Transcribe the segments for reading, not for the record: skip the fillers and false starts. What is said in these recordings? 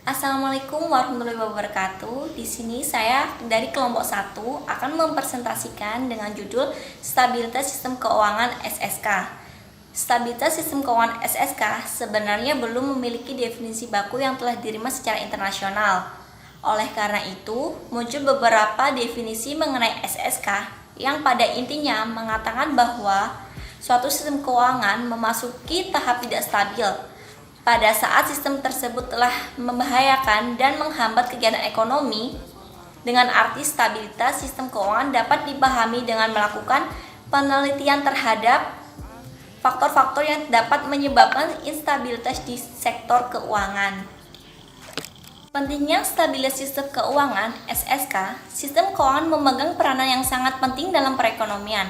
Assalamualaikum warahmatullahi wabarakatuh. Di sini saya dari kelompok 1 akan mempresentasikan dengan judul Stabilitas Sistem Keuangan SSK. Stabilitas sistem keuangan SSK sebenarnya belum memiliki definisi baku yang telah diterima secara internasional. Oleh karena itu, muncul beberapa definisi mengenai SSK yang pada intinya mengatakan bahwa suatu sistem keuangan memasuki tahap tidak stabil pada saat sistem tersebut telah membahayakan dan menghambat kegiatan ekonomi. Dengan arti stabilitas sistem keuangan dapat dipahami dengan melakukan penelitian terhadap faktor-faktor yang dapat menyebabkan instabilitas di sektor keuangan. Pentingnya stabilitas sistem keuangan (SSK), sistem keuangan memegang peranan yang sangat penting dalam perekonomian.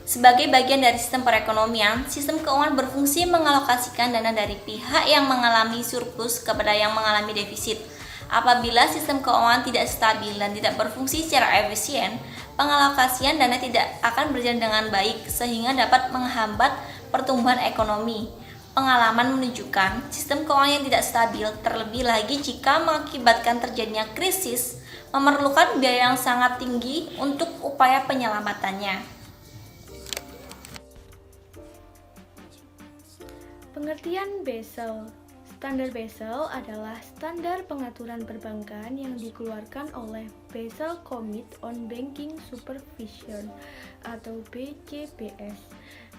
Sebagai bagian dari sistem perekonomian, sistem keuangan berfungsi mengalokasikan dana dari pihak yang mengalami surplus kepada yang mengalami defisit. Apabila sistem keuangan tidak stabil dan tidak berfungsi secara efisien, pengalokasian dana tidak akan berjalan dengan baik sehingga dapat menghambat pertumbuhan ekonomi. Pengalaman menunjukkan sistem keuangan yang tidak stabil, terlebih lagi jika mengakibatkan terjadinya krisis, memerlukan biaya yang sangat tinggi untuk upaya penyelamatannya. Pengertian Basel. Standar Basel adalah standar pengaturan perbankan yang dikeluarkan oleh Basel Committee on Banking Supervision atau BCBS.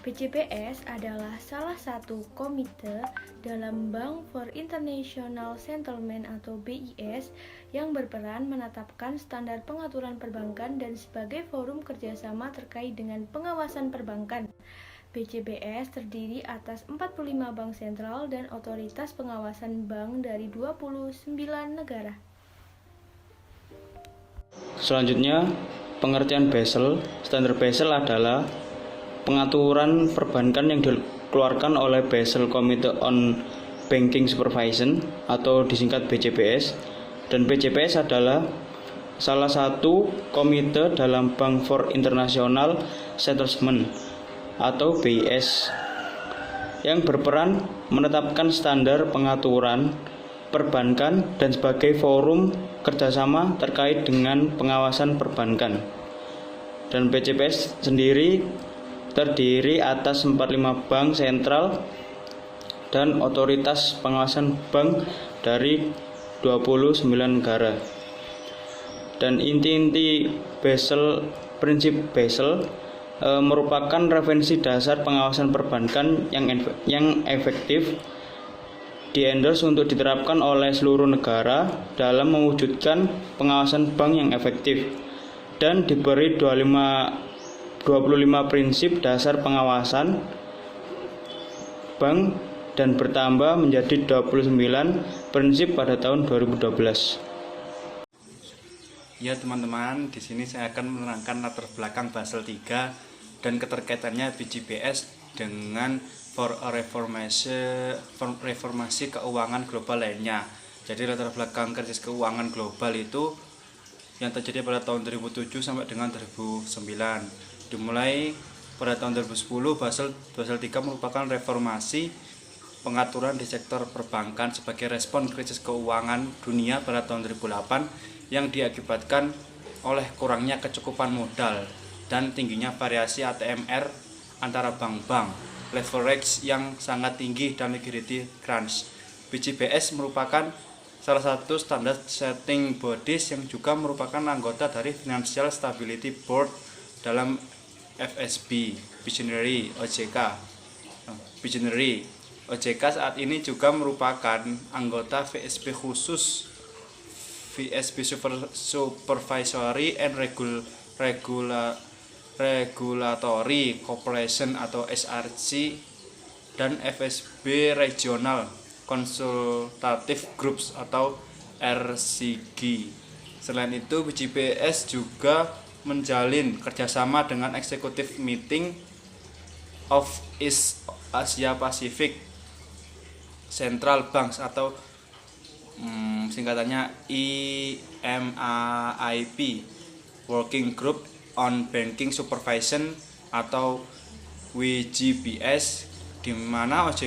BCBS adalah salah satu komite dalam Bank for International Settlement atau BIS yang berperan menetapkan standar pengaturan perbankan dan sebagai forum kerjasama terkait dengan pengawasan perbankan. BCBS terdiri atas 45 bank sentral dan otoritas pengawasan bank dari 29 negara. Selanjutnya, pengertian Basel. Standar Basel adalah pengaturan perbankan yang dikeluarkan oleh Basel Committee on Banking Supervision atau disingkat BCBS. Dan BCBS adalah salah satu komite dalam Bank for International Settlement atau BIS yang berperan menetapkan standar pengaturan perbankan dan sebagai forum kerjasama terkait dengan pengawasan perbankan. Dan BCBS sendiri terdiri atas 45 bank sentral dan otoritas pengawasan bank dari 29 negara. Dan inti-inti Basel, prinsip Basel merupakan referensi dasar pengawasan perbankan yang efektif, di-endorse untuk diterapkan oleh seluruh negara dalam mewujudkan pengawasan bank yang efektif, dan diberi 25 prinsip dasar pengawasan bank dan bertambah menjadi 29 prinsip pada tahun 2012. Ya teman-teman, di sini saya akan menerangkan latar belakang Basel III dan keterkaitannya BCBS dengan reformasi keuangan global lainnya. Jadi latar belakang krisis keuangan global itu yang terjadi pada tahun 2007 sampai dengan 2009. Dimulai pada tahun 2010, Basel III merupakan reformasi pengaturan di sektor perbankan sebagai respon krisis keuangan dunia pada tahun 2008 yang diakibatkan oleh kurangnya kecukupan modal dan tingginya variasi ATMR antara bank-bank, leverage yang sangat tinggi, dan liquidity crunch. BCBS merupakan salah satu standard setting bodies yang juga merupakan anggota dari Financial Stability Board dalam FSB, Visionary OJK. OJK saat ini juga merupakan anggota VSB khusus, VSB Supervisory and Regulatory Cooperation atau SRC, dan FSB Regional Consultative Groups atau RCG. Selain itu, BCBS juga menjalin kerjasama dengan Executive Meeting of East Asia Pacific Central Banks atau singkatannya EMAIP, Working Group on Banking Supervision atau WGBS, di mana OJK